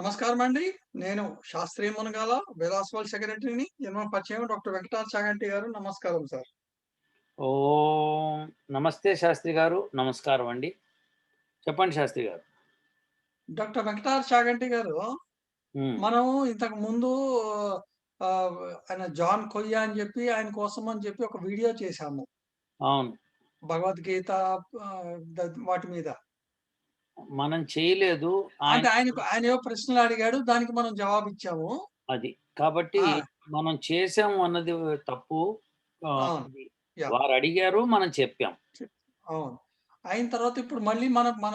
నమస్కారం అండి. నేను శాస్త్రీయ మునగాల వేదాస్వాల్ సెక్రటరీని. జన్మ పరిచయం డాక్టర్ వెంకటాచ చాగంటి గారు. నమస్కారం సార్. ఓం! నమస్తే శాస్త్రి గారు. నమస్కారం అండి. చెప్పండి శాస్త్రి గారు. డాక్టర్ వెంకటాచ చాగంటి గారు, హ్మ్. మనం ఇంతకు ముందు ఆహ్, ఆయన జాన్ కొయ్య అని చెప్పి ఆయన కోసం అని చెప్పి ఒక వీడియో చేశాము. అవును. భగవద్గీత వాటి మీద. మనం చేయలేదు. ఆయన అంటే ఆయన ఏవో ప్రశ్నలు అడిగాడు. దానికి మనం జవాబిచ్చాము. అది. కాబట్టి ఆ! మనం చేసాము అన్నది తప్పు. అవును. అది యాహ్! వారడిగారు. మనం చెప్పాం. అవును. అయిన తర్వాత ఇప్పుడు మళ్ళీ మన మన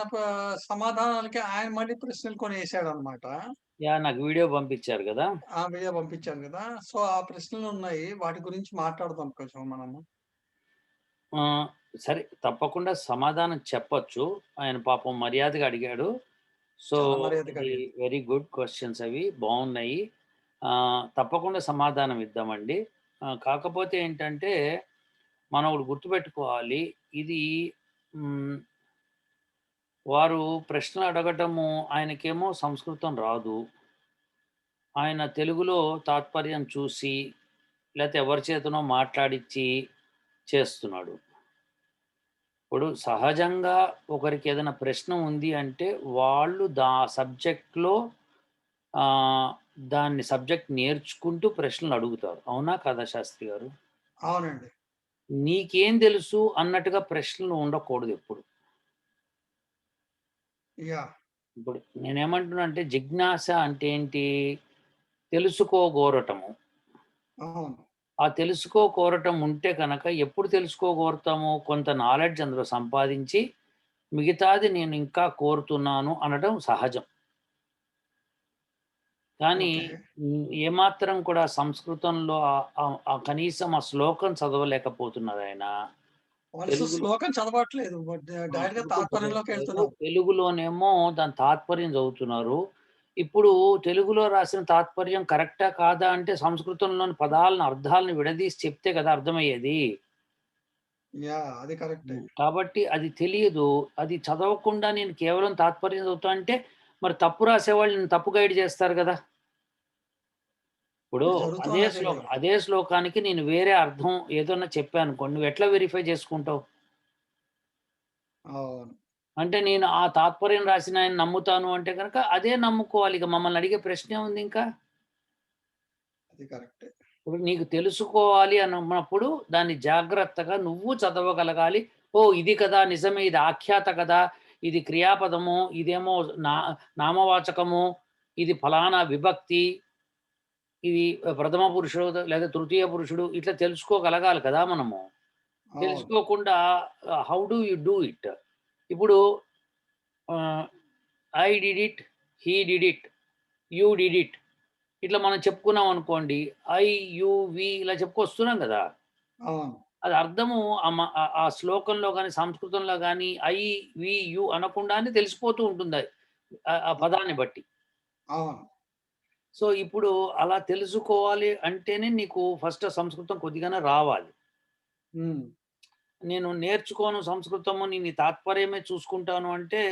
సమాధానాలకి ఆయన మళ్ళీ ప్రశ్నలు కొన్ని ఏసాడన్నమాట. నాకు వీడియో పంపించారు గదా! ఆ! వీడియో పంపించాను గదా! సో, ఆ ప్రశ్నలున్నాయి. వాటి గురించి మాట్లాడదాం కొంచెం మనము. ఆహ్, సరే తప్పకుండా సమాధానం చెప్పొచ్చు. ఆయన పాపం మర్యాదగా అడిగాడు. సో, చాలా మర్యాదగా అది అడిగాడు. వెరీ గుడ్ క్వెషన్స్ అవి బావున్నాయి. తప్పకుండా సమాధానం ఇద్దామండి. కాకపోతే ఏంటంటే మనం ఒకటి గుర్తుపెట్టుకోవాలి. ఇది హ్మ్. వారు ప్రశ్నలు అడగటము ఆయనకేమో సంస్కృతం రాదు. ఆయన తెలుగులో తాత్పర్యం చూసి, లేతే ఎవరి చేతనో మాట్లాడిచ్చి చేస్తున్నాడు. ఇప్పుడు సహజంగా ఒకరికి ఏదైనా ప్రశ్న ఉంది అంటే, వాళ్ళు సబ్జెక్ట్‌లో ఆహ్, దాన్ని సబ్జెక్ట్ నేర్చుకుంటూ ప్రశ్నలు అడుగుతారు. అవునా? కాదా శాస్త్రి గారు? అవునండి. నీకేం తెలుసు అన్నట్టుగా ప్రశ్నలు ఉండకూడదెప్పుడు. యాహ్! ఇప్పుడు నేనేమంటున్నా అంటే జిజ్ఞాస అంటే ఏంటి? తెలుసుకోగోరటము. అవును. ఆ తెలుసుకోకోరటం ఉంటే గనక ఎప్పుడు తెలుసుకోగోరతాము? కొంత నాలెడ్జ్ అందులో సంపాదించి, మిగతాది నేను ఇంకా కోరుతున్నాను అనడం సహజం. కానీ ఓకే. ఏమాత్రం కూడా సంస్కృతంలో కనీసం ఆ శ్లోకం చదవలేకపోతున్నారాయన. వాళ్ళు తెలుగులో శ్లోకం చదవట్లేదు. డైరెక్ట్‌గా శ్లోకం చదవట్లేదు. తాత్పర్యంలోకెళ్తున్నారు. తెలుగులోనేమో దాని తాత్పర్యం చదువుతున్నారు. ఇప్పుడు తెలుగులో రాసిన తాత్పర్యం కరెక్టా? కాదా? అంటే సంస్కృతంలోని పదాలను, అర్థాలను విడదీసి చెప్తే కదా అర్థమయ్యేది. యాహ్! అది కరెక్టే. కాబట్టి అది తెలియదు. అది చదవకుండా నేను కేవలం తాత్పర్యం చదువుతా అంటే, మరి తప్పు రాసేవాళ్ళు నన్ను తప్పు గైడ్ చేస్తారు గదా! ఇప్పుడు ఇప్పుడు జరుగుతున్నదే గదా! అదే శ్లోకానికి నేను వేరే అర్థం ఏదన్నా చెప్పాననుకోండి, నువ్వెట్లా వెరిఫై చేసుకుంటావు? అవును. అంటే నేను ఆ తాత్పర్యం రాసిన ఆయన నమ్ముతాను అంటే గనక అదే నమ్ముకోవాలి. ఇక మమ్మల్ని అడిగే ప్రశ్నేముంది ఇంకా? అది కరెక్టే. ఇప్పుడు నీకు తెలుసుకోవాలి అన్నప్పుడు దాన్ని జాగ్రత్తగా నువ్వు చదవగలగాలి. ఓహ్! ఇది కదా! నిజమే ఇది ఆఖ్యాత కదా! ఇది క్రియాపదము, ఇదేమో నా నామవాచకము, ఇది ఫలానా విభక్తి, ఇది ప్రథమ పురుషుడు లేదా తృతీయ పురుషుడు ఇట్లా తెలుసుకోగలగాలి కదా మనము. అవును. తెలుసుకోకుండా how do you do it? ఇప్పుడు ఆహ్, I did it, he did it, you did it ఇట్లా మనం చెప్పుకున్నాం అనుకోండి. ఐ, యు, వి ఇలా చెప్పుకొస్తున్నాం గదా! అవును. అది అర్థము ఆ శ్లోకంలో గాని, సంస్కృతంలో గాని ఐ, వి, యు అనకుండానే తెలిసిపోతూ ఉంటుంది. ఆ పదాన్ని బట్టి. అవును. సో, ఇప్పుడు అలా తెలుసుకోవాలి అంటేనే నీకు ఫస్ట్ సంస్కృతం కొద్దిగానే రావాలి. హ్మ్. నేను నేర్చుకోను సంస్కృతము, నేను ఈ తాత్పర్యమే చూసుకుంటాను అంటే,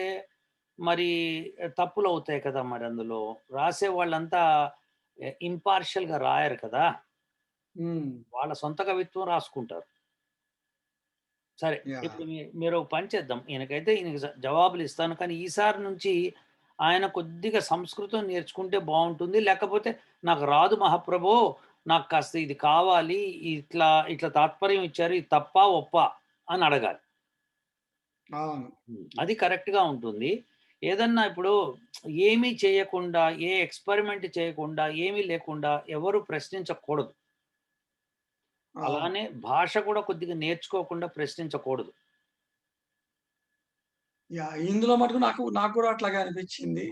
మరి తప్పులవుతాయి కదా! మరి అందులో. రాసే వాళ్ళంతా ఇంపార్షియల్‌గా రాయరు కదా! హ్మ్. వాళ్ళ సొంత కవిత్వం రాసుకుంటారు. సరే. యాహ్! ఇప్పుడు మీరు ఒక పని చేద్దాం. ఈయనకి జవాబులిస్తాను. కానీ ఈసారి నుంచి ఆయన కొద్దిగా సంస్కృతం నేర్చుకుంటే బావుంటుంది. లేకపోతే నాకు రాదు మహాప్రభో! నాకు కాస్త ఇది కావాలి. ఇట్లా తాత్పర్యం ఇచ్చారు. ఇది తప్పా? ఒప్పా? అని అడగాలి. అవును. అది కరెక్ట్‌గా ఉంటుంది. ఏదన్నా ఇప్పుడు ఏమీ చేయకుండా, ఏ ఎక్స్‌పెరిమెంట్ చేయకుండా, ఏమీ లేకుండా ఎవరు ప్రశ్నించకూడదు. అవును. అలానే భాష కూడా కొద్దిగా నేర్చుకోకుండా ప్రశ్నించకూడదు. యాహ్! ఇందులో మటుకు నాకు నాకు గూడా అట్లాగే అనిపిచ్చింది.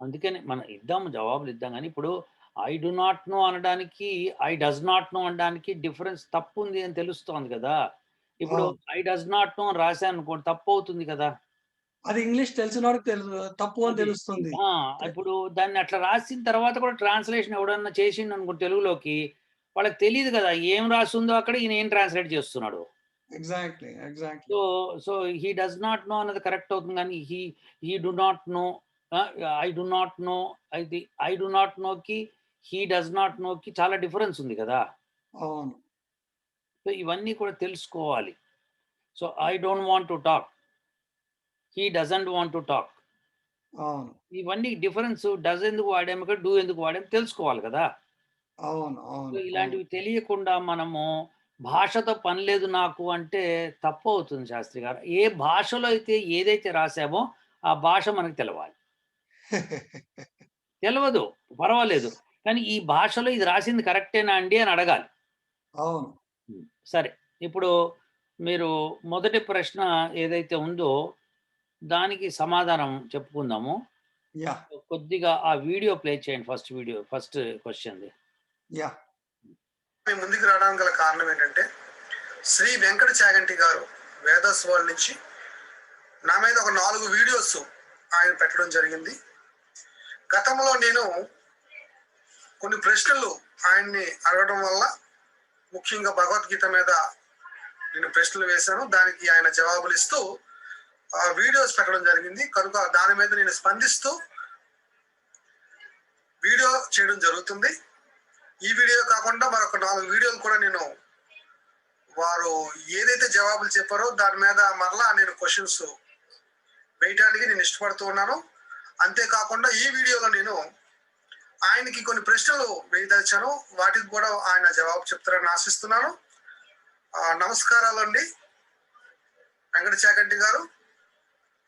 అందుకని మనం జవాబులిద్దాం గానీ, ఇప్పుడు ఐ డు నాట్ నో అనడానికి, ఐ డస్ నాట్ నో అనడానికి డిఫరెన్స్ తప్పుంది అని తెలుస్తోంది గదా! ఇప్పుడు అవును. ఐ డస్ నాట్ నో అని రాశాననుకోండి తప్పవుతుంది గదా! అది ఇంగ్లీష్ తెలిసినోడికి తప్పు అని అది. తెలుస్తుంది. ఆ! తె ఇప్పుడు దాన్ని అట్లా రాసిన తర్వాత కూడా ట్రాన్స్‌లేషన్ ఎవడన్నా చేసిండనుకో తెలుగులోకి, వాళ్ళకి తెలీదు గదా! ఏం రాసుందో అక్కడ ఈయన ఏం ట్రాన్స్‌లేట్ చేస్తున్నాడో. Exactly. Exactly. So, so, he does not know అన్నది కరెక్ట్ అవుతుంది గానీ, he do not know I do not know, అది ఐ డు నాట్ నోకి హీ డస్ నాట్ నోకి చాలా డిఫరెన్స్ ఉంది కదా! అవును. సో, ఇవన్నీ కూడా తెలుసుకోవాలి. So, I don't want to talk. He doesn't want to talk. అవును. ఇవన్నీ డిఫరెన్స్ డస్ ఎందుకు వాడాము, ఇక్కడ డూ ఎందుకు వాడాము తెలుసుకోవాలి కదా! అవును. సో, అవును. అవును. ఇలాంటివి తెలియకుండా మనము భాషతో పని లేదు నాకు అంటే తప్పవుతుంది శాస్త్రి గారు. ఏ భాషలో అయితే ఏదైతే రాసామో ఆ భాష మనకు తెలవాలి. తెలవదు పర్వాలేదు. కానీ ఈ భాషలో ఇది రాసింది కరెక్టేనా అండి అని అడగాలి. అవును. సరే. ఇప్పుడు మీరు మొదటి ప్రశ్న ఏదైతే ఉందో దానికి సమాధానం చెప్పుకుందాము. యాహ్! కొద్దిగా ఆ వీడియో ప్లే చేయండి. ఫస్ట్ క్వెషన్‌ది. యాహ్! మేము ముందుకు రావడానికి గల కారణం ఏంటంటే, శ్రీ వెంకట చాగంటి గారు వేదాస్ వరల్డ్ నుంచి నా మీద ఒక 4 వీడియోస్ ఆయన పెట్టడం జరిగింది. గతంలో నేను కొన్ని ప్రశ్నలు ఆయన్ని అడగడం వల్ల, ముఖ్యంగా భగవద్గీత మీద నేను ప్రశ్నలు వేశాను. దానికి ఆయన జవాబులు ఇస్తూ వీడియోస్ పెట్టడం జరిగింది. కనుక దాని మీద నేను స్పందిస్తూ వీడియో చేయడం జరుగుతుంది. ఈ వీడియో కాకుండా మరొక 4 వీడియోలు కూడా నేను వారు ఏదైతే జవాబులు చెప్పారో దాని మీద మరలా నేను క్వశ్చన్స్ వేయటానికి నేను ఇష్టపడుతూ ఉన్నాను. అంతేకాకుండా ఈ వీడియోలో నేను ఆయనకి కొన్ని ప్రశ్నలు వేయదలిచాను. వాటికి కూడా ఆయన జవాబు చెప్తారని ఆశిస్తున్నాను. నమస్కారాలండి వెంకట చాగంటి గారు.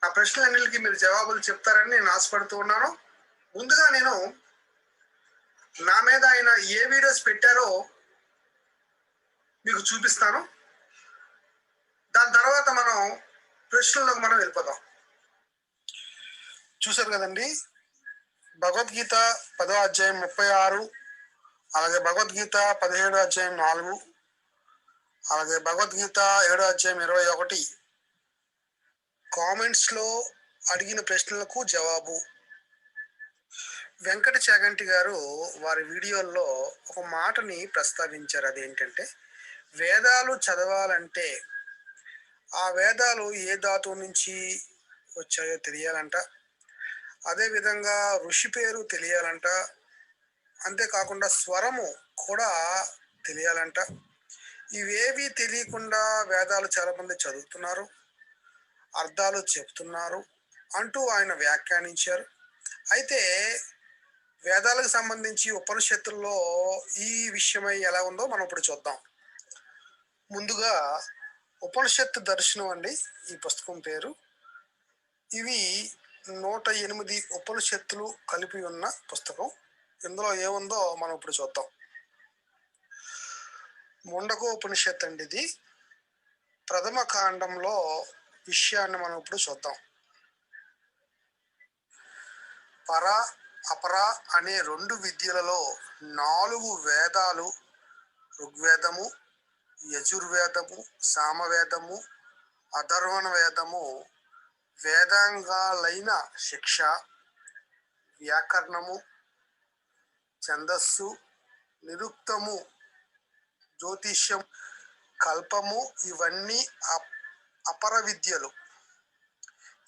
నా ప్రశ్నలన్నిటికీ మీరు జవాబులు చెప్తారని నేను ఆశపడుతూ ఉన్నాను. ముందుగా నేను నా మీద ఆయన ఏ వీడియోస్ పెట్టారో మీకు చూపిస్తాను. దాని తర్వాత మనం ప్రశ్నల్లోకి మనం వెళ్ళిపోదాం. చూశారు కదండి, భగవద్గీత 10వ అధ్యాయం 36, అలాగే భగవద్గీత 17వ అధ్యాయం 4, అలాగే భగవద్గీత 7వ అధ్యాయం 21 కామెంట్స్ లో అడిగిన ప్రశ్నలకు జవాబు. వెంకట చాగంటి గారు వారి వీడియోల్లో ఒక మాటని ప్రస్తావించారు. అదేంటంటే, వేదాలు చదవాలంటే ఆ వేదాలు ఏ ధాతువు నుంచి వచ్చాయో తెలియాలంట, అదేవిధంగా ఋషి పేరు తెలియాలంట, అంతేకాకుండా స్వరము కూడా తెలియాలంట. ఇవేవి తెలియకుండా వేదాలు చాలా మంది చదువుతున్నారు, అర్థాలు చెప్తున్నారు అంటూ ఆయన వ్యాఖ్యానించారు. అయితే వేదాలకు సంబంధించి ఉపనిషత్తుల్లో ఈ విషయమై ఎలా ఉందో మనం ఇప్పుడు చూద్దాం. ముందుగా ఉపనిషత్తు దర్శనం అండి ఈ పుస్తకం పేరు. ఇవి 108 ఉపనిషత్తులు కలిపి ఉన్న పుస్తకం. ఇందులో ఏముందో మనం ఇప్పుడు చూద్దాం. ముండకో ఉపనిషత్తు అండి ఇది. ప్రథమ కాండంలో విషయాన్ని మనం ఇప్పుడు చూద్దాం. పర అపర అనే 2 విద్యలలో 4 వేదాలు, ఋగ్వేదము, యజుర్వేదము, సామవేదము, అథర్వణ వేదము వేదాంగాలైన శిక్ష, వ్యాకరణము, ఛందస్సు, నిరుక్తము, జ్యోతిష్యం, కల్పము ఇవన్నీ అపర విద్యలు.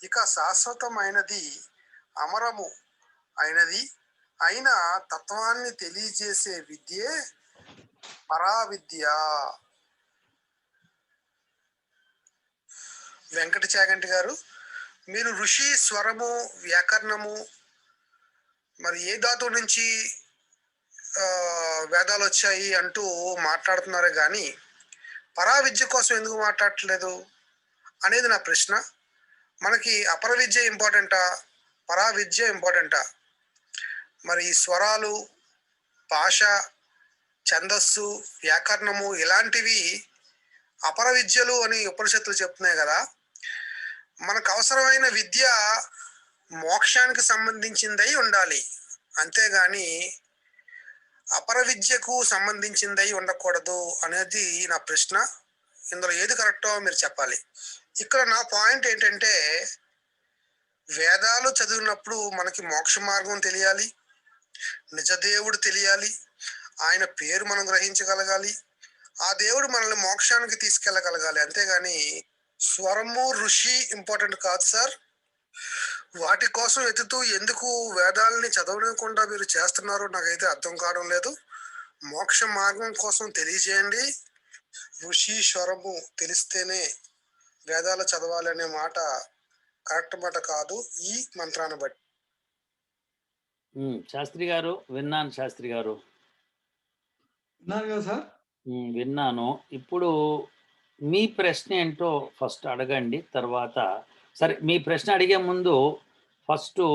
ఇక శాశ్వతమైనది, అమరము అయిన తత్వాన్ని తెలియజేసే విద్యే పరావిద్య. వెంకట చాగంటి గారు, మీరు ఋషి, స్వరము, వ్యాకరణము, మరి ఏ ధాతువు నుంచి వేదాలు వచ్చాయి అంటూ మాట్లాడుతున్నారే కానీ పరావిద్య కోసం ఎందుకు మాట్లాడట్లేదు అనేది నా ప్రశ్న. మనకి అపర విద్య ఇంపార్టెంటా, పరావిద్య ఇంపార్టెంటా? మరి స్వరాలు, భాష, ఛందస్సు, వ్యాకరణము ఇలాంటివి అపర విద్యలు అని ఉపనిషత్తులు చెప్తున్నాయి కదా. మనకు అవసరమైన విద్య మోక్షానికి సంబంధించిందై ఉండాలి, అంతేగాని అపర విద్యకు సంబంధించిందై ఉండకూడదు అనేది నా ప్రశ్న. ఇందులో ఏది కరెక్టో మీరు చెప్పాలి. ఇక్కడ నా పాయింట్ ఏంటంటే, వేదాలు చదివినప్పుడు మనకి మోక్ష మార్గం తెలియాలి, నిజదేవుడు తెలియాలి, ఆయన పేరు మనం గ్రహించగలగాలి, ఆ దేవుడు మనల్ని మోక్షానికి తీసుకెళ్ళగలగాలి. అంతేగాని స్వరము, ఋషి ఇంపార్టెంట్ కాదు సార్. వాటి కోసం వెతుకుతూ ఎందుకు వేదాలని చదవకుండా మీరు చేస్తున్నారో నాకైతే అర్థం కావడం లేదు. మోక్ష మార్గం కోసం తెలియజేయండి. ఋషి స్వరము తెలిస్తేనే వేదాలు చదవాలి అనే మాట కరెక్ట్ మాట కాదు ఈ మంత్రాన్ని బట్టి. శాస్త్రి గారు విన్నాను శాస్త్రి గారు. విన్నారు కదా సార్? విన్నాను. ఇప్పుడు మీ ప్రశ్న ఏంటో ఫస్ట్ అడగండి. తర్వాత సరే మీ ప్రశ్న అడిగే ముందు ఫస్టు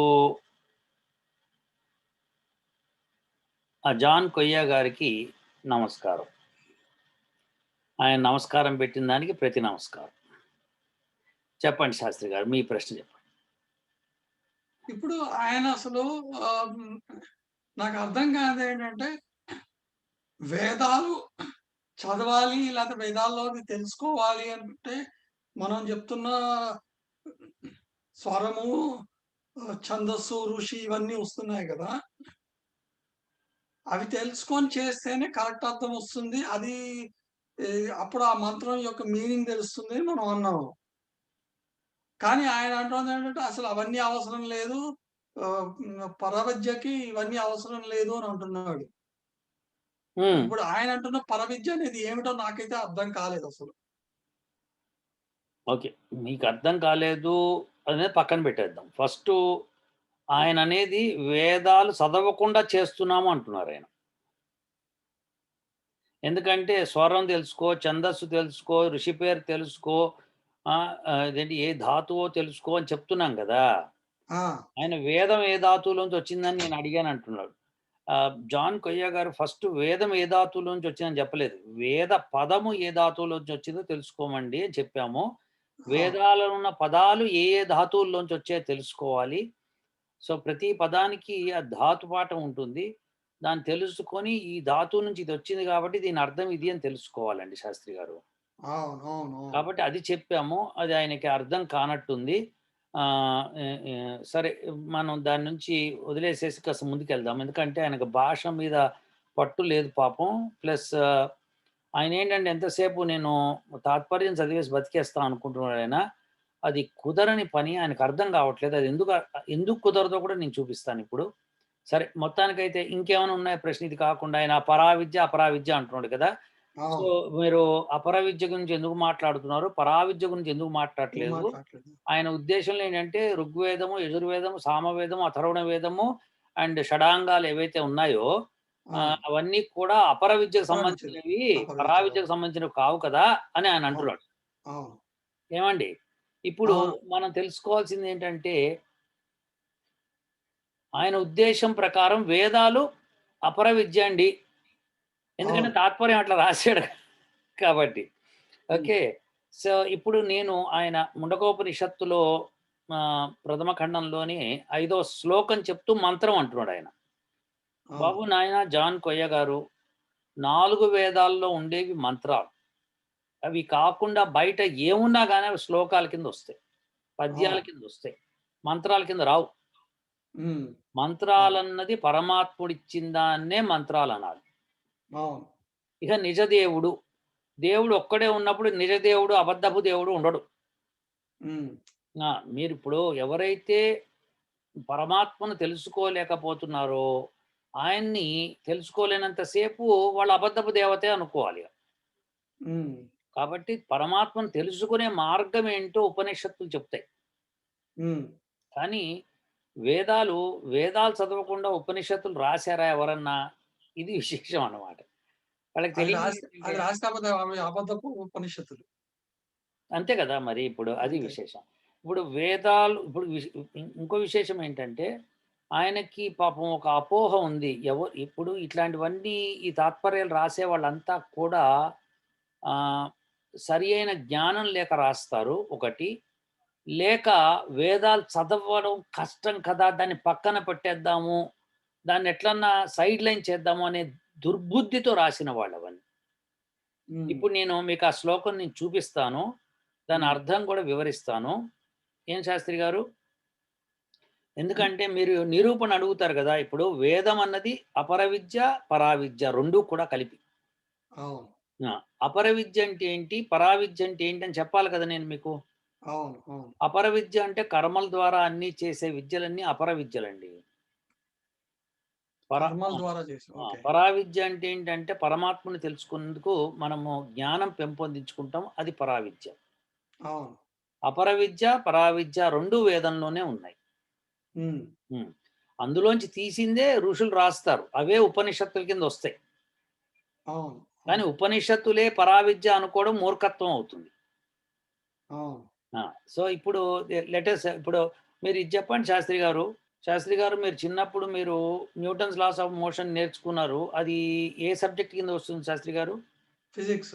జాన్ కొయ్య గారికి నమస్కారం. ఆయన నమస్కారం పెట్టిన దానికి ప్రతి నమస్కారం. చెప్పండి శాస్త్రి గారు, మీ ప్రశ్న చెప్పండి. ఇప్పుడు ఆయన అసలు నాకు అర్థం కానిది ఏంటంటే, వేదాలు చదవాలి లేకపోతే వేదాల్లోది తెలుసుకోవాలి అంటే మనం చెప్తున్న స్వరము, ఛందస్సు, ఋషి ఇవన్నీ వస్తున్నాయి కదా! అవి తెలుసుకొని చేస్తేనే కరెక్ట్ అర్థం వస్తుంది. అది అప్పుడు ఆ మంత్రం యొక్క మీనింగ్ తెలుస్తుంది అని మనం అన్నాము. కానీ ఆయన అంటుంది ఏంటంటే అసలు అవన్నీ అవసరం లేదు. పరవిద్యకి ఇవన్నీ అవసరం లేదు అని అంటున్నాడు. ఇప్పుడు ఆయన అంటున్న పరవిద్య అనేది ఏమిటో నాకైతే అర్థం కాలేదసలు. ఓకే. మీకు అర్థం కాలేదు అనేది పక్కన పెట్టేద్దాం. ఫస్టు ఆయననేది వేదాలు చదవకుండా చేస్తున్నాము అంటున్నారాయన. ఎందుకంటే స్వరం తెలుసుకో, ఛందస్సు తెలుసుకో, ఋషి పేరు తెలుసుకో, ఇదేంటి ఏ ధాతువో తెలుసుకో అని చెప్తున్నాం గదా! ఆ! ఆయన వేదం ఏ ధాతువులోంచి వచ్చిందని నేను అడిగాను అంటున్నాడు. జాన్ కొయ్య గారు ఫస్ట్ వేదం ఏ ధాతువులోంచి వచ్చిందని చెప్పలేదు. వేద పదము ఏ ధాతువులోంచి వచ్చిందో తెలుసుకోమండి అని చెప్పాము. వేదాలలో ఉన్న పదాలు ఏ ఏ ధాతువుల్లోంచి వచ్చాయో తెలుసుకోవాలి. సో, ప్రతి పదానికి ఆ ధాతు పాఠం ఉంటుంది. దాన్ని తెలుసుకొని ఈ ధాతువు నుంచి ఇది వచ్చింది కాబట్టి దీని అర్థం ఇది అని తెలుసుకోవాలండి శాస్త్రి గారు. అవునవును. కాబట్టి అది చెప్పాము. అది ఆయనకి అర్థం కానట్టుంది. సరే మనం దాని నుంచి వదిలేసేసి కాస్త ముందుకెళ్దాం. ఎందుకంటే ఆయనకు భాష మీద పట్టు లేదు పాపం. ప్లస్ ఆయనేంటంటే ఎంతసేపు నేను తాత్పర్యం చదివేసి బతికేస్తా అనుకుంటున్నాడాయన. అది కుదరని పని. ఆయనకు అర్థం కావట్లేదు. అది ఎందుకు కుదరదో కూడా నేను చూపిస్తానిప్పుడు. సరే మొత్తానికైతే ఇంకేమైనా ఉన్నాయా ప్రశ్న ఇది కాకుండా? ఆయన పరావిద్య, అపరావిద్య అంటున్నాడు కదా! సో, అవును. మీరు అపర విద్య గురించి ఎందుకు మాట్లాడుతున్నారు? పరావిద్య గురించి ఎందుకు మాట్లాడట్లేదు? మాట్లాడట్లేదు. ఆయన ఉద్దేశంలో ఏంటంటే ఋగ్వేదము, యజుర్వేదము, సామవేదము, అథర్వణ వేదము అండ్ షడాంగాలు ఏవైతే ఉన్నాయో ఆ! అవన్నీ కూడా అపర విద్యకు పరవిద్యలు. సంబంధించినవి, అపరవిద్యలు. పరావిద్యకు సంబంధించినవి కావు కదా! అని ఆయన అవును. అంటున్నాడు. అవును. ఏమండి? ఇప్పుడు అవును. మనం తెలుసుకోవాల్సింది ఏంటంటే, ఆయన ఉద్దేశం ప్రకారం వేదాలు అపర విద్య అండి. ఎందుకంటే అవును. తాత్పర్యం అట్లా రాసాడు కాబట్టి. హ్మ్. ఓకే. సో, ఇప్పుడు నేను ఆయన ముండకోపనిషత్తులో ప్రథమ ఖండంలోని 5వ శ్లోకం చెప్తూ మంత్రం అంటున్నాడాయన. అవును. బాబు నాయన జాన్ కొయ్య గారు, 4 వేదాల్లో ఉండేవి మంత్రాలు. అవి కాకుండా బయట ఏమున్నా గాని అవి శ్లోకాల కిందొస్తాయి. పద్యాల అవును. కిందొస్తాయి. మంత్రాల కింద రావు. హ్మ్. అవును. మంత్రాలన్నది పరమాత్ముడిచ్చిన దాన్నే మంత్రాలనాలి. అవును. ఇక నిజదేవుడు, దేవుడు ఒక్కడే ఉన్నప్పుడు నిజదేవుడు, అబద్ధపు దేవుడు ఉండడు. హ్మ్. మీరిప్పుడు ఎవరైతే పరమాత్మను తెలుసుకోలేకపోతున్నారో, ఆయన్ని తెలుసుకోలేనంత సేపు వాళ్ళు అబద్ధపు దేవతే అనుకోవాలి. హ్మ్. కాబట్టి పరమాత్మను తెలుసుకునే మార్గం ఏంటో ఉపనిషత్తులు చెప్తాయి. హ్మ్. కానీ వేదాలు చదవకుండా ఉపనిషత్తులు రాసారా ఎవరన్నా? ఇది విశేషం అన్నమాట. వాళ్ళకి అది తెలియనిదేంటంటే రాస్తే అవి అబద్ధపు ఉపనిషత్తులు. అంతే కదా! మరి ఇప్పుడు అది అంతే. విశేషం. ఇప్పుడు వేదాలు ఇప్పుడు ఇంకో విశేషం ఏంటంటే, ఆయనకి పాపం ఒక అపోహ ఉంది. ఇప్పుడు ఇట్లాంటివన్నీ ఈ తాత్పర్యాలు రాసే వాళ్ళంతా కూడా ఆహ్, సరి అయిన జ్ఞానం లేక రాస్తారు ఒకటి. లేక వేదాలు చదవడం కష్టం కదా! దాన్ని పక్కన పెట్టేద్దాము. దాన్ని ఎట్లన్నా సైడ్ లైన్ చేద్దాము అనే దుర్బుద్ధితో రాసిన వాళ్ళవన్నీ. హ్మ్. ఇప్పుడు నేను మీకు ఆ శ్లోకం నేను చూపిస్తాను. దాని హ్మ్. అర్థం కూడా వివరిస్తాను. ఏం శాస్త్రి గారు? ఎందుకంటే మీరు నిరూపణ అడుగుతారు గదా! ఇప్పుడు వేదం అన్నది అపర విద్య, పరావిద్య 2 కూడా కలిపి. అవును. అపర విద్య అంటే ఏంటి? పరావిద్య అంటే ఏంటి అని చెప్పాలి కదా నేను మీకు. అవును. అవును. అపర విద్య అంటే కర్మల ద్వారా అన్నీ చేసే విద్యలన్నీ అపర విద్యలండి. పర కర్మల ఆ! ద్వారా చేసి. ఓకే. పరావిద్య అంటే ఏంటంటే పరమాత్మని తెలుసుకునేందుకు మనము జ్ఞానం పెంపొందించుకుంటాం. అది పరావిద్య. అవును. అపర విద్య, పరావిద్య 2 వేదంలోనే ఉన్నాయి. హ్మ్. హ్మ్. అందులోంచి తీసిందే ఋషులు రాస్తారు. అవే ఉపనిషత్తుల కిందొస్తాయి. అవును. కానీ అవును. ఉపనిషత్తులే పరావిద్య అనుకోవడం మూర్ఖత్వం అవుతుంది. అవును. ఆ! సో, ఇప్పుడు లెటస్ ఇప్పుడు మీరు ఇది చెప్పండి శాస్త్రి గారు. శాస్త్రి గారు మీరు చిన్నప్పుడు మీరు న్యూటన్స్ లాస్ ఆఫ్ మోషన్ నేర్చుకున్నారు. అది ఏ సబ్జెక్ట్ కింద వస్తుంది శాస్త్రి గారు? ఫిజిక్స్.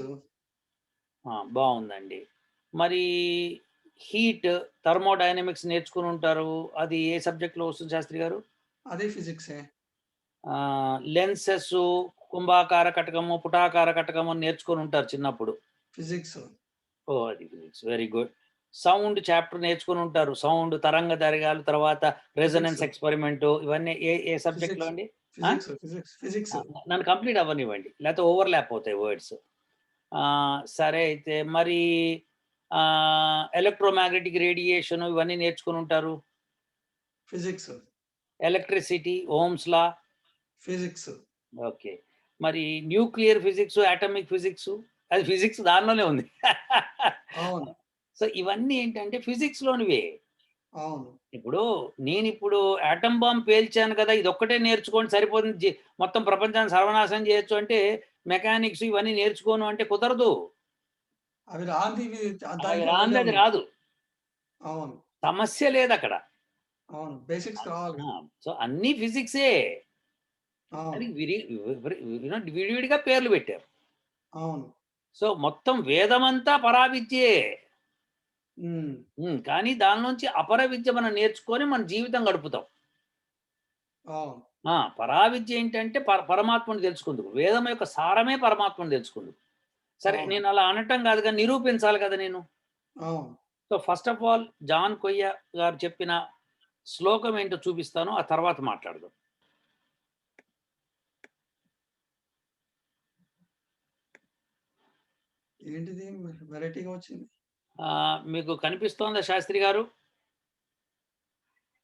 బావుందండి. మరి హీట్, థర్మోడైనమిక్స్ నేర్చుకొనుంటారు. అది ఏ సబ్జెక్ట్‌లో వస్తుంది శాస్త్రి గారు? అది ఫిజిక్సే. లెన్సెసు, కుంభాకార కటకము, పుటాకార కటకము అని నేర్చుకొనుంటారు చిన్నప్పుడు. ఫిజిక్స్. ఓహ్! అది physics. Very good. Sound chapter నేర్చుకొనుంటారు. సౌండ్, తరంగ ధైర్ఘాలు, తర్వాత ఫిజిక్స్. రెసొనెన్స్ ఎక్స్‌పెరిమెంటు ఇవన్నీ ఏ ఏ సబ్జెక్ట్‌లో ఫిజిక్స్. అండి? ఆ! ఫిజిక్స్. నన్ను కంప్లీట్ అవ్వనివ్వండి. లేతే ఓవర్‌లాప్ అవుతాయి వర్డ్స్. సరే అయితే మరి ఎలక్ట్రోమాగ్నెటిక్ రేడియేషన్ ఇవన్నీ నేర్చుకొనుంటారు. Physics. Electricity, Ohm's law. Physics. Okay. మరి న్యూక్లియర్ ఫిజిక్సు, అటామిక్ ఫిజిక్సు అది ఫిజిక్స్ దానిలోనే ఉంది. అవును. సో, ఇవన్నీ ఏంటంటే ఫిజిక్స్‌లోనివే. అవును. ఇప్పుడు నేనిప్పుడు ఆటమ్ బాంబ్ పేల్చాను కదా! ఇదొక్కటే నేర్చుకోండి సరిపోతుంది. మొత్తం ప్రపంచాన్ని సర్వనాశనం చేయొచ్చు అంటే మెకానిక్స్ ఇవన్నీ నేర్చుకోను అంటే కుదరదు. అవి రానివి అవి దాంట్లో వేరే రానిది అది ఉన్నాయి. రాదు. అవును. సమస్య లేదక్కడ. అవును. బేసిక్స్ కావాలి ఆ! కదా! సో, అన్నీ ఫిజిక్సే. కానీ అవును. విడివిడిగా పేర్లు పెట్టారు. అవును. సో, మొత్తం వేదమంతా పరావిద్యే. హ్మ్. కానీ దానిలోంచి అపర విద్య మనం నేర్చుకొని మన జీవితం గడుపుతాం. అవును. పరావిద్య ఏంటంటే పరమాత్మను తెలుసుకుందుకు. వేదం యొక్క సారమే పరమాత్మను తెలుసుకుందుకు. సరే అవును. నేను అలా అనటం కాదు గానీ నిరూపించాలి కదా నేను. అవును. So, first of all John Koyya గారు చెప్పిన శ్లోకం ఏంటో చూపిస్తాను. ఆ తర్వాత మాట్లాడదాం. ఏంటిది వెరైటీగా వచ్చింది? మీకు కనిపిస్తోందా శాస్త్రి గారు?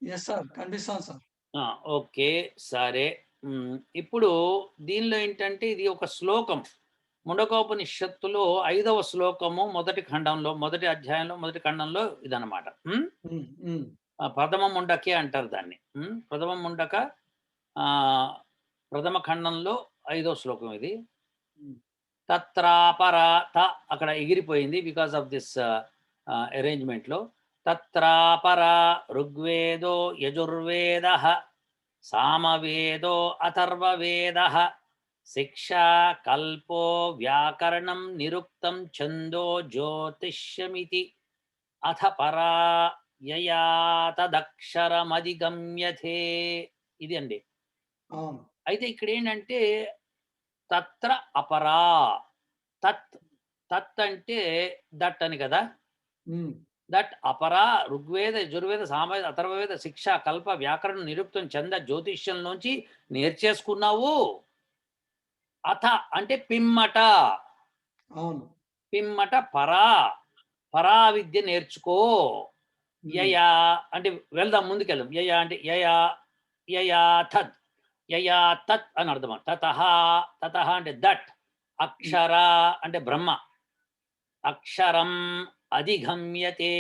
Yes sir. కనిపిస్తాంది సార్. ఆ! ఓకే. సరే. ఇప్పుడు దీనిలో ఏంటంటే ఇది ఒక శ్లోకం. ముండకోపనిషత్తులో 5వ శ్లోకము మొదటి ఖండంలో, మొదటి అధ్యాయంలో, మొదటి ఖండంలో ఇదనమాట. హ్మ్. హ్మ్. ప్రథమ ముండకే అంటారు దాన్ని. ప్రథమ ముండక ఆహ్, ప్రథమ ఖండంలో 5వ శ్లోకం ఇది. హ్మ్. తత్రాపరా అక్కడ ఎగిరిపోయింది బికాస్ ఆఫ్ దిస్ అరేంజ్‌మెంట్‌లో. తత్రాపరా ఋగ్వేదో యజుర్వేదః సామవేదో అథర్వవేదః శిక్షా కల్పో వ్యాకరణం నిరుక్తం ఛందో జ్యోతిష్యమితి అథ పరా యయా తదక్షరమధిగమ్యతే ఇది అండి. అవును. అయితే ఇక్కడేంటంటే తత్ర అపరా తత్ తత్ అంటే దట్ అని కదా! హ్మ్. దట్ అపరా ఋగ్వేద, యజుర్వేద, సామవేద, అథర్వవేద, శిక్ష, కల్ప, వ్యాకరణం, నిరుక్తం, ఛంద, జ్యోతిష్యంలోంచి నేర్చేసుకున్నావు. అథ అంటే పిమ్మట, అవును. పిమ్మట పరా, పరావిద్య నేర్చుకో. హ్మ్. యయా అంటే వెళ్దాం ముందుకెళ్దాం. యయా అంటే యయా, యయా తద్, యయా తత్ అని అర్థం. తతః, తతః అంటే దట్. హ్మ్. అక్షర అంటే బ్రహ్మ. అక్షరం అధిగమ్యతే.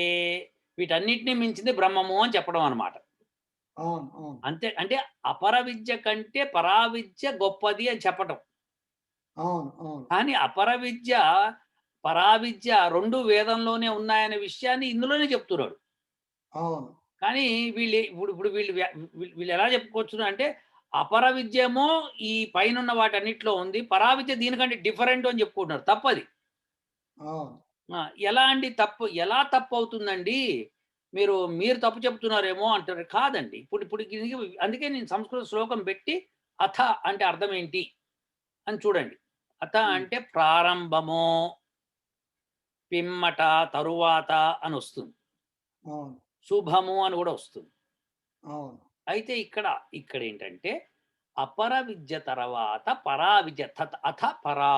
వీటన్నిటిని మించింది బ్రహ్మము అని చెప్పడం అన్నమాట. అవును. అవును. అంతే అంటే అపర విద్య కంటే పరావిద్య గొప్పది అని చెప్పటం. అవును. అవును. కానీ అపర విద్య, పరావిద్య 2 వేదంలోనే ఉన్నాయనే విషయాన్ని ఇందులోనే చెప్తున్నాడు. అవును. కానీ వీళ్ళు ఇప్పుడు ఇప్పుడు వీళ్ళు ఎలా చెప్పుకోవచ్చును అంటే అపర విద్యేమో ఈ పైనున్న వాటన్నిటిలో ఉంది. పరావిద్య దీనికంటే డిఫరెంట్ అని చెప్పుకుంటున్నారు. తప్పది. అవును. ఆ! ఎలా అండి తప్పు? ఎలా తప్పవుతుందండి? మీరు తప్పు చెప్తున్నారేమో అంటారు. కాదండి. ఇప్పుడు ఇప్పుడు ఇది అందుకే నేను సంస్కృత శ్లోకం పెట్టి అథ అంటే అర్థం ఏంటి అని చూడండి. అథ హ్మ్. అంటే ప్రారంభము, పిమ్మట, తరువాత అనొస్తుంది. అవును. శుభము అని గూడా వస్తుంది. అవును. అయితే ఇక్కడేంటంటే అపర విద్య తర్వాత పరా విద్య అథ పరా.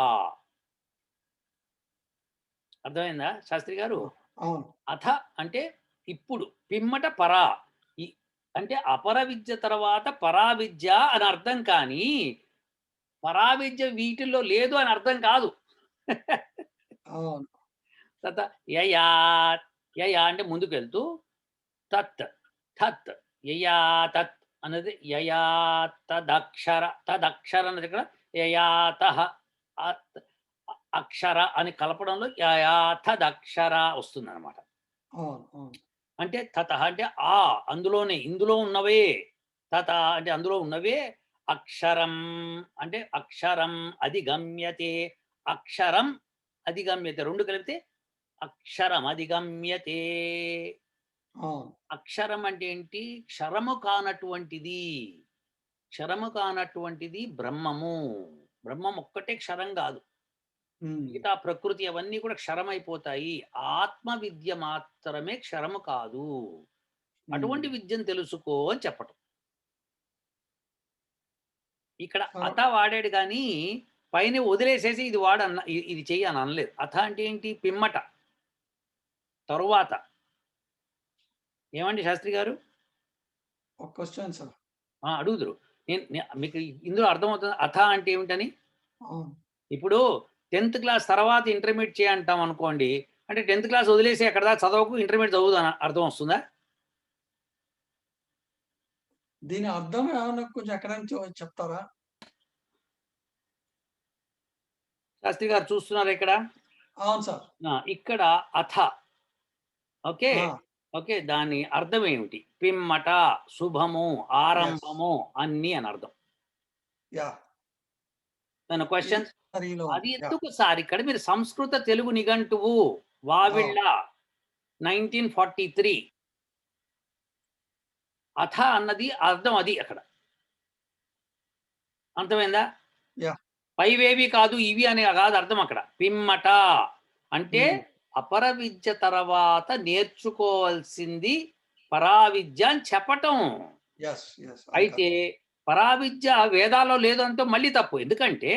అర్థమైందా శాస్త్రి గారు? అవును. అథ అంటే ఇప్పుడు, పిమ్మట పరా. ఈ అంటే అపర విద్య తర్వాత పరా విద్య అని అర్థం కానీ, పరా విద్య వీటిల్లో లేదు అని అర్థం కాదు. అవును. తత యయా, యయా అంటే ముందుకెళ్తూ తత్, తత్, యయా తత్ అన్నది యయా తదక్షర, తదక్షర అన్నది ఇక్కడ యయాతః అత్ అక్షర అని కలపడంలో యయా తదక్షర వస్తుందన్నమాట. అవును. అవును. అంటే తతః అంటే అందులోనే ఇందులో ఉన్నవే. తత అంటే అందులో ఉన్నవే. అక్షరం అంటే అక్షరం అధిగమ్యతే. అక్షరం అధిగమ్యతే 2 కలిపితే అక్షరం అధిగమ్యతే. అవును. అక్షరం అంటే ఏంటి? క్షరము కానటువంటిది. క్షరము కానటువంటిది బ్రహ్మము. బ్రహ్మం ఒక్కటే క్షరం గాదు. హ్మ్. మిగతా ప్రకృతి అవన్నీ కూడా క్షరమైపోతాయి. ఆత్మ విద్య మాత్రమే క్షరము కాదు. హ్మ్. అటువంటి విద్యను తెలుసుకో అని చెప్పటం. ఇక్కడ ఆ! అత వాడాడు గానీ, పైన వదిలేసేసి ఇది వాడన్న ఇది చెయ్యి అని అనలేదు. అత అంటే ఏంటి? పిమ్మట, తరువాత. ఏమండి శాస్త్రి గారు? ఒక క్వెషన్ సార్. అడుగుదురు. మీకు ఇందులో అర్థమవుతుందా? అథ అంటే ఏమిటని? అవును. ఇప్పుడు 10థ్ క్లాస్ తర్వాత ఇంటర్మీడియేట్ చేయి అంటాం అనుకోండి. అంటే 10థ్ క్లాస్ వదిలేసి అక్కడి దాకా చదవకు, ఇంటర్మీడియేట్ చదువుదు అని అర్థం వస్తుందా? దీని అర్థం ఏమన్నా కొంచెం ఎక్కడైనా చెప్తారా? శాస్త్రి గారు చూస్తున్నారా ఇక్కడ? అవును సార్. ఇక్కడ అథ. ఓకే. ఆ! ఓకే. దాని అర్థం ఏమిటి? పిమ్మట, శుభము, యెస్. ఆరంభము అన్నీ అని అర్థం. యాహ్! ఏమైనా ఇది క్వెషన్స్? సరిలో అది ఉంది. యాహ్! ఎందుకు సార్ ఇక్కడ మీరు సంస్కృత తెలుగు నిఘంటువు వావిళ్ళ అవును. 1943 అథ అన్నది అర్థం అది అక్కడ. అర్థమైందా? యాహ్! పైవేవి కాదు ఇవి అని కాదు అర్థం అక్కడ. పిమ్మట అంటే హ్మ్. అపర విద్య తర్వాత నేర్చుకోవాల్సింది పరావిద్య అని చెప్పటం. యెస్. యెస్. అది అయితే కరెక్ట్. పరావిద్య వేదాల్లో లేదు అంటే మళ్ళీ తప్పు. ఎందుకంటే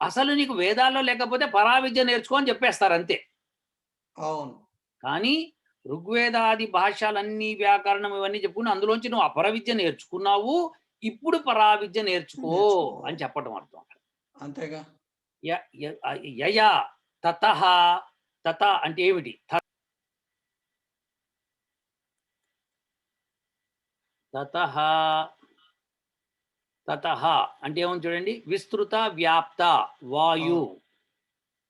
అసలు నీకు వేదాల్లో లేకపోతే పరావిద్య నేర్చుకో అని చెప్పేస్తారు అంతే. అవును. కానీ ఋగ్వేదాది భాషలన్నీ వ్యాకరణం ఇవన్నీ చెప్పుకుని అందులోంచి నువ్వు అపర విద్య నేర్చుకున్నావు. ఇప్పుడు పరావిద్య నేర్చుకో నేర్చుకో. అని చెప్పటం అర్థం అక్కడ. అంతేగా. య య యయా తతః, తత అంటే ఏమిటి? తతః, తతః అంటే ఏముంది చూడండి. విస్తృత, వ్యాప్త, వాయు. అవును.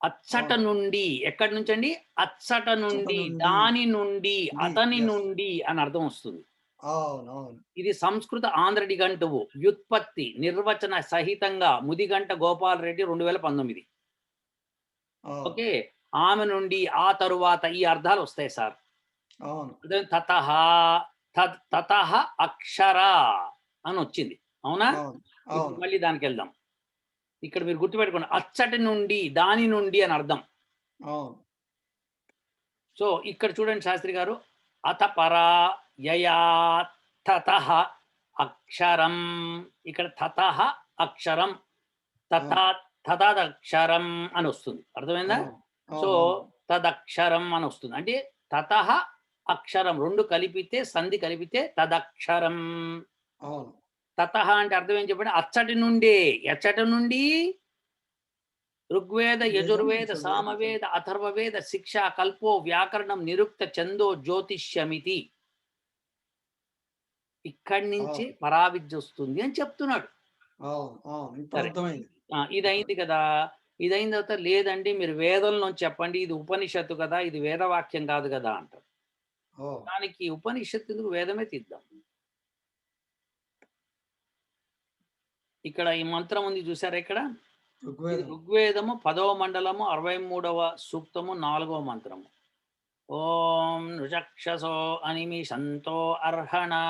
అచ్చట అవును. నుండి, ఎక్కడి నుంచండి? అచ్చట చెట నుండి, నుండి దాని నుండి, డి. అతని యెస్. నుండి అని అర్థం వస్తుంది. అవునవును. ఇది సంస్కృత ఆంధ్ర నిఘంటువు. వ్యుత్పత్తి, నిర్వచన సహితంగా ముదిగంట గోపాలరెడ్డి 2019. అవును. ఓకే. ఆమె నుండి, ఆ తరువాత ఈ అర్థాలు వస్తాయి సార్. అవును. అదే తతః, తతః అక్షర అనొచ్చింది. అవునా? అవును. ఇప్పుడు అవును. మళ్ళీ దానికెళ్దాం. ఇక్కడ మీరు గుర్తుపెట్టుకోండి. అచ్చటి నుండి, దాని నుండి అని అర్థం. అవును. సో, ఇక్కడ చూడండి శాస్త్రి గారు. అత పరా యయా తతః అక్షరం. ఇక్కడ తతః అక్షరం. అవును. తథా తదక్షరం అని వస్తుంది. అర్థమైందా? అవును. సో, అవునవును. తదక్షరం అని వస్తుంది. అంటే తతః అక్షరం 2 కలిపితే సంధి కలిపితే తదక్షరం. అవును. తతః అంటే అర్థం ఏం చెప్పండి? అచ్చటి నుండే. ఎచ్చటి నుండి? ఋగ్వేద, వేదం, యజుర్వేద, యజుర్వేద, సామవేద, అథర్వవేద, శిక్ష, కల్పో, వ్యాకరణం, నిరుక్త, ఛందో, జ్యోతిష్యమితి. ఇక్కడి నుంచే అవును. పరావిద్య వస్తుంది అని చెప్తున్నాడు. అవును. అవును. ఇప్పుడు సరే. అర్థమైంది. ఇప్పుడు ఇదయింది కదా! ఇదయిన తర్వాత లేదండి మీరు వేదంలోంచి చెప్పండి. ఇది ఉపనిషత్తు కదా! ఇది వేదవాక్యం కాదు కదా! అంటారు. ఓహ్! దానికి ఉపనిషత్తు ఎందుకు వేదమే తీద్దాం. ఇక్కడ ఈ మంత్రం ఉంది చూసారా ఇక్కడ? ఇది ఋగ్వేదం. ఋగ్వేదము 10వ మండలము 63వ సూక్తము 4వ మంత్రము. ఓం నృచక్షసో అనిమిషంతో అర్హణా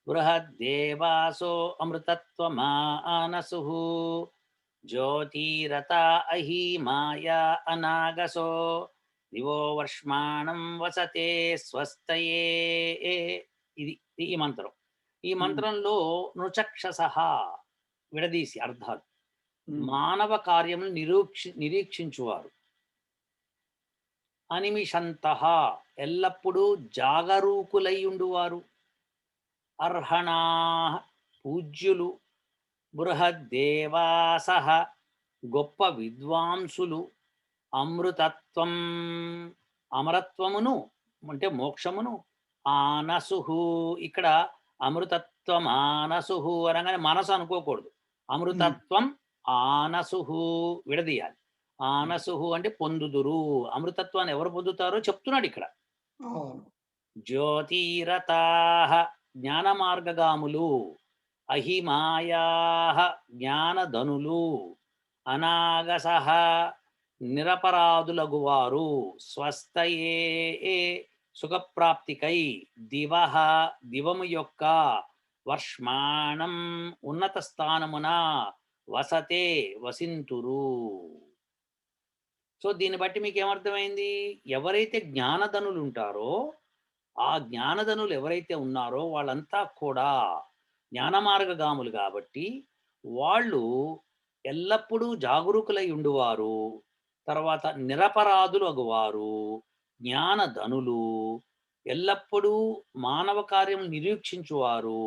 బృహద్దేవాసో అమృతత్వమానసు జ్యోతిరత అహి మాయా అనాగసో దివో వర్ష్మాణం వసతే స్వస్తయే. ఇది ఈ మంత్రం. ఈ హ్మ్. మంత్రంలో నృచక్షస విడదీసి అర్థాలు. హ్మ్. మానవ కార్యములు నిరీక్షించువారు. అనిమిషంతః ఎల్లప్పుడూ జాగరూకులై ఉండువారు. అర్హణాః పూజ్యులు. బృహద్దేవాసః గొప్ప విద్వాంసులు. అమృతత్వం అమరత్వమును అంటే మోక్షమును. ఆనసుహు ఇక్కడ అమృతత్వం ఆనసుహు అనగానే మనసు అనుకోకూడదు. అమృతత్వం ఆనసుహు విడదీయాలి. ఆనసుహు అంటే పొందుదురు. అమృతత్వాన్ని ఎవరు పొందుతారో చెప్తున్నాడు ఇక్కడ. అవును. జ్యోతిరతాః జ్ఞాన మార్గగాములు. అహిమాయాః జ్ఞానధనులు. అనాగసః నిరపరాధులగువారు. స్వస్థయే సుఖప్రాప్తికై. దివః దివము యొక్క. వర్ష్మాణం ఉన్నత స్థానమున. వసతే వసింతురు. సో దీన్ని బట్టి మీకు ఏమర్థమైంది? ఎవరైతే జ్ఞానధనులు ఉంటారో ఆ జ్ఞానధనులు ఎవరైతే ఉన్నారో వాళ్ళంతా కూడా జ్ఞానమార్గగాములు కాబట్టి వాళ్ళు ఎల్లప్పుడూ జాగరూకులై ఉండువారు. తర్వాత నిరపరాధులు అగువారు. జ్ఞానధనులు. ఎల్లప్పుడూ మానవ కార్యం నిరీక్షించువారు.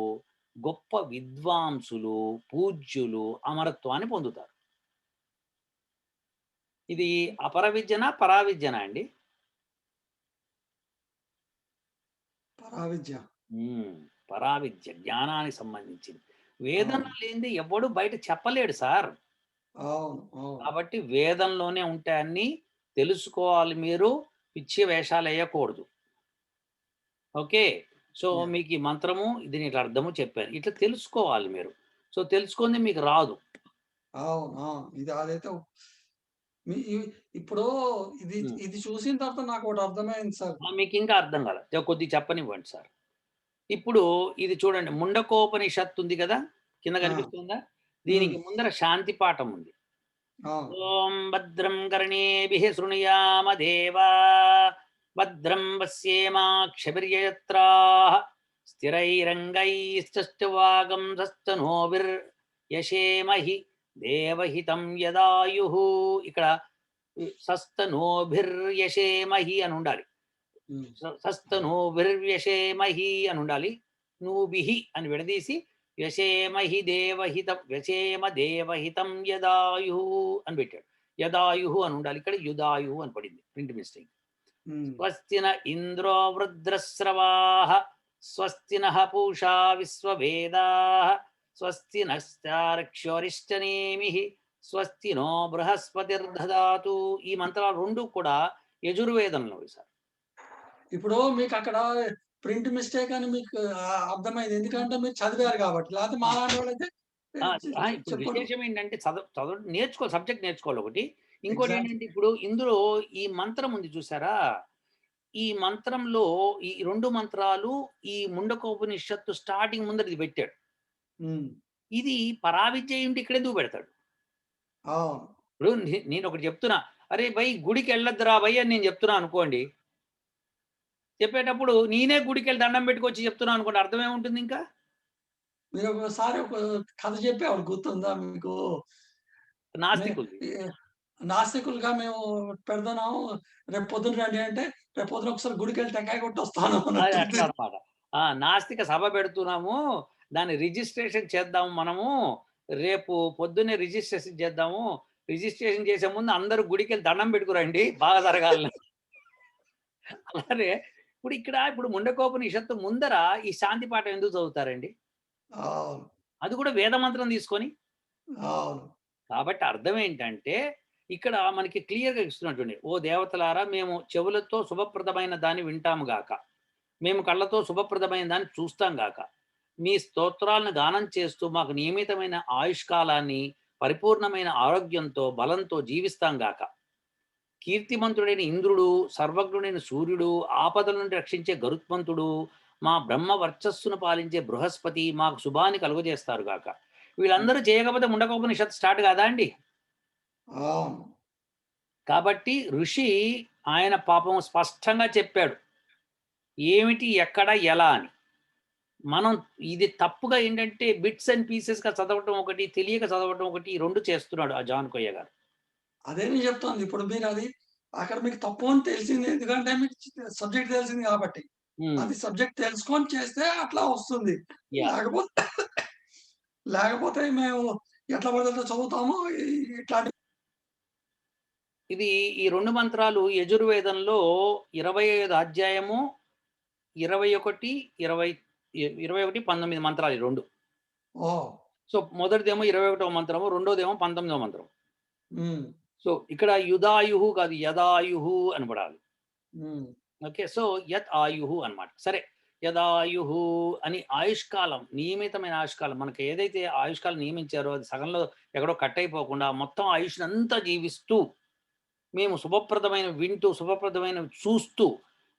గొప్ప విద్వాంసులు. పూజ్యులు. అమరత్వాన్ని పొందుతారు. ఇది అపర విద్యనా పరావిద్యనా అండి? పరావిద్య. పరావిద్య జ్ఞానానికి సంబంధించింది. వేదన అవును. లేనిది ఎవడు బయట చెప్పలేడు సార్. అవును. అవును. కాబట్టి వేదంలోనే ఉంటాయన్నీ తెలుసుకోవాలి మీరు. పిచ్చి వేషాలు వేయకూడదు. ఓకే. So yeah! మీకు ఈ మంత్రము దీని ఇట్లా అర్థము చెప్పాను. ఇట్లా తెలుసుకోవాలి మీరు. సో తెలుసుకుంది మీకు రాదు. అవును. అవును. ఇది అదైతే మీ ఇ ఇప్పుడు ఇది ఉమ్. ఇది చూసిన తర్వాత నాకోటి అర్థమైంది సార్. మీకు ఇంకా అర్థం కాలేదు. కొద్దిగా చెప్పనివ్వండి సార్. ఇప్పుడు ఇది చూడండి, ముండకోపనిషత్తు ఉంది కదా, కింద ఆ! కనిపిస్తుందా? హ్మ్. దీనికి ముందర శాంతి పాఠం ఉంది. అవును. ఓం భద్రం కర్ణేభిః శృణుయామ దేవా. భద్రం పశ్యేమాక్షభిర్యజత్రాః. స్థిరైరంగైశ్చష్టవాగంసస్తనోభిర్యశేమహి దేవహితం యదాయుః. ఇక్కడ సస్తనోభిర్యశేమహి అని ఉండాలి. హ్మ్. సస్తనోభిర్యశేమహి అని ఉండాలి. నూభిః అని విడదీసి వ్యశేమహి దేవహితం వ్యశేమ దేవహితం యదాయు అని పెట్టాడు. యదాయు అని ఉండాలి, ఇక్కడ యుదాయు అని పడింది, ప్రింట్ మిస్టేక్. హ్మ్. స్వస్తిన ఇంద్రో వృద్రస్రవా. స్వస్తి నః పూషా విశ్వవేదా. స్వస్తి నశ్చార్క్ష్యోరిష్టనేమి. స్వస్తి నో బృహస్పతిర్దధాతు. ఈ మంత్రాలు రెండు కూడా యజుర్వేదంలో సార్. ఇప్పుడు మీకక్కడ ప్రింట్ మిస్టేక్ అని మీకు అర్థమైంది. ఎందుకంటే మీరు చదివారు కాబట్టి. లేకపోతే మాలాంటి వాళ్ళైతే ఇప్పుడు చెప్పడు. విశేషం ఏంటంటే చదవడం నేర్చుకోవాలి, సబ్జెక్ట్ నేర్చుకోవాలి ఒకటి. ఇంకోటి ఎగ్జాక్ట్‌లీ. ఏంటంటే ఇప్పుడు ఇందులో ఈ మంత్రం ఉంది చూసారా? ఈ మంత్రంలో ఈ 2 మంత్రాలు ఈ ముండకోపనిషత్తు స్టార్టింగ్ ముందర ఇది పెట్టాడు. హ్మ్. ఇది పరావిద్య ఏంటి ఇక్కడెందుకు పెడతాడు? అవును. ఇప్పుడు నేనొకటి చెప్తున్నా. "అరే భయ్ గుడికెళ్ళొద్దురా భయ్" అని నేను చెప్తున్నా అనుకోండి. చెప్పేటప్పుడు నేనే గుడికెళ్ళి దండం పెట్టుకొచ్చి చెప్తున్నా అనుకోండి, అర్థం ఏముంటుంది ఇంకా? మీరు ఒకసారి ఒక కథ చెప్పేవాడు గుర్తుందా మీకు? మే నాస్తికులది. ఈ నాస్తికులుగా మేము పెడుతున్నాము. రేపు పొద్దున రండి అంటే, రేపు పొద్దున ఒకసారి గుడికెళ్ళి టెంకాయ కొట్టొస్తాను అది అన్నట్టుంది. అట్లా అన్నమాట. నాస్తిక సభ పెడుతున్నాము. దాన్ని రిజిస్ట్రేషన్ చేద్దాము మనము. రేపు పొద్దున్నే రిజిస్ట్రేషన్ చేద్దాము. రిజిస్ట్రేషన్ చేసే ముందు అందరూ గుడికెళ్ళి దండం పెట్టుకురండి బాగా జరగాలని. అలానే ఇప్పుడు ముండకోపనిషత్తు ముందర ఈ శాంతి పాఠం ఎందుకు చదువుతారండి? అవును. అది కూడా వేద మంత్రం తీసుకొని. అవును. కాబట్టి అర్థం ఏంటంటే ఇక్కడ మనకి క్లియర్‌గా ఇస్తున్నాడు చూడండి. "ఓ దేవతలారా, మేము చెవులతో శుభప్రదమైన దాన్ని వింటాము గాక. మేము కళ్ళతో శుభప్రదమైన దాన్ని చూస్తాం గాక. మీ స్తోత్రాలను గానం చేస్తూ మాకు నియమితమైన ఆయుష్కాలాన్ని పరిపూర్ణమైన ఆరోగ్యంతో బలంతో జీవిస్తాం గాక. కీర్తిమంతుడైన ఇంద్రుడు, సర్వజ్ఞుడైన సూర్యుడు, ఆపదల నుండి రక్షించే గరుత్మంతుడు, మా బ్రహ్మ వర్చస్సును పాలించే బృహస్పతి మాకు శుభాన్ని కలుగజేస్తారు గాక." హ్మ్. వీళ్ళందరూ చేయకపోతే ముండకోపనిషత్తు స్టార్ట్ కాదా అండి? అవును. కాబట్టి ఋషి ఆయన పాపం స్పష్టంగా చెప్పాడు. ఏమిటి, ఎక్కడ, ఎలా అని. మనం ఇది తప్పుగా ఏంటంటే బిట్స్ అండ్ పీసెస్‌గా చదవటం ఒకటి, తెలియక చదవటం ఒకటి, ఈ 2 చేస్తున్నాడు ఆ జాన్ కొయ్య గారు. అదే నేను చెప్తోంది. ఇప్పుడు మీరది అక్కడ మీకు తప్పు అని తెలిసింది. ఎందుకంటే మీకు సబ్జెక్ట్ తెలిసింది కాబట్టి. అది సబ్జెక్ట్ తెలుసుకొని చేస్తే అట్లా వస్తుంది. యాహ్! లేకపోతే లేకపోతే మేము ఎట్లా పడితే అట్లా చదువుతాము. ఇట్లాంటి ఇది ఈ 2 మంత్రాలు యజుర్వేదంలో 25 అధ్యాయము 21, 21, 19 మంత్రాలు ఈ 2. ఓహ్! సో, మొదటిదేమో 21వ మంత్రము, రెండోదేమో 19వ మంత్రం. హ్మ్. సో, ఇక్కడ యుదాయుః కాదు యదాయుః అని పడాలి. హ్మ్. ఓకే. సో, యత్ ఆయుః అన్నమాట. సరే. యదాయుః అని ఆయుష్కాలం, నియమితమైన ఆయుష్కాలం మనకు ఏదైతే ఆయుష్కాలం నియమించారో అది సగంలో ఎక్కడో కట్ అయిపోకుండా మొత్తం ఆయుష్‌నంతా జీవిస్తూ, మేము శుభప్రదమైన వింటూ, శుభప్రదమైనవి చూస్తూ,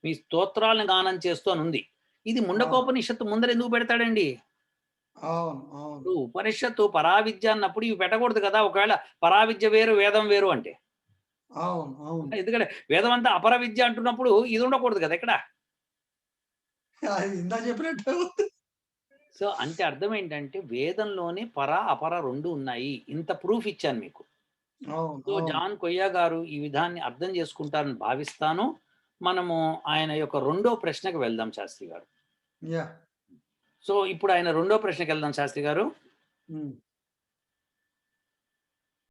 మీ స్తోత్రాలను గానం చేస్తూ అనుంది. ఇది అవును. ముండకోపనిషత్తు ముందర ఎందుకు పెడతాడండి? అవును. అవును. ఇప్పుడు ఉపనిషత్తు పరావిద్య అన్నప్పుడు ఇవి పెట్టకూడదు కదా! ఒకవేళ పరావిద్య వేరు, వేదం వేరు అంటే. అవును. అవును. ఎందుకంటే వేదం అంతా అపర విద్య అంటున్నప్పుడు ఇది ఉండకూడదు కదా ఇక్కడ. అది ఇందాక చెప్పినట్టే ఉంది. సో, అంటే అర్థం ఏంటంటే వేదంలోనే పర, అపర 2 ఉన్నాయి. ఇంత ప్రూఫ్ ఇచ్చాను మీకు. అవును. సో, అవును. జాన్ కొయ్య గారు ఈ విధాన్ని అర్థం చేసుకుంటారని భావిస్తాను. మనము ఆయన యొక్క రెండో ప్రశ్నకు వెళ్దాం శాస్త్రి గారు. యాహ్! సో, ఇప్పుడు ఆయన రెండో ప్రశ్నకెళ్దాం శాస్త్రి గారు. హ్మ్.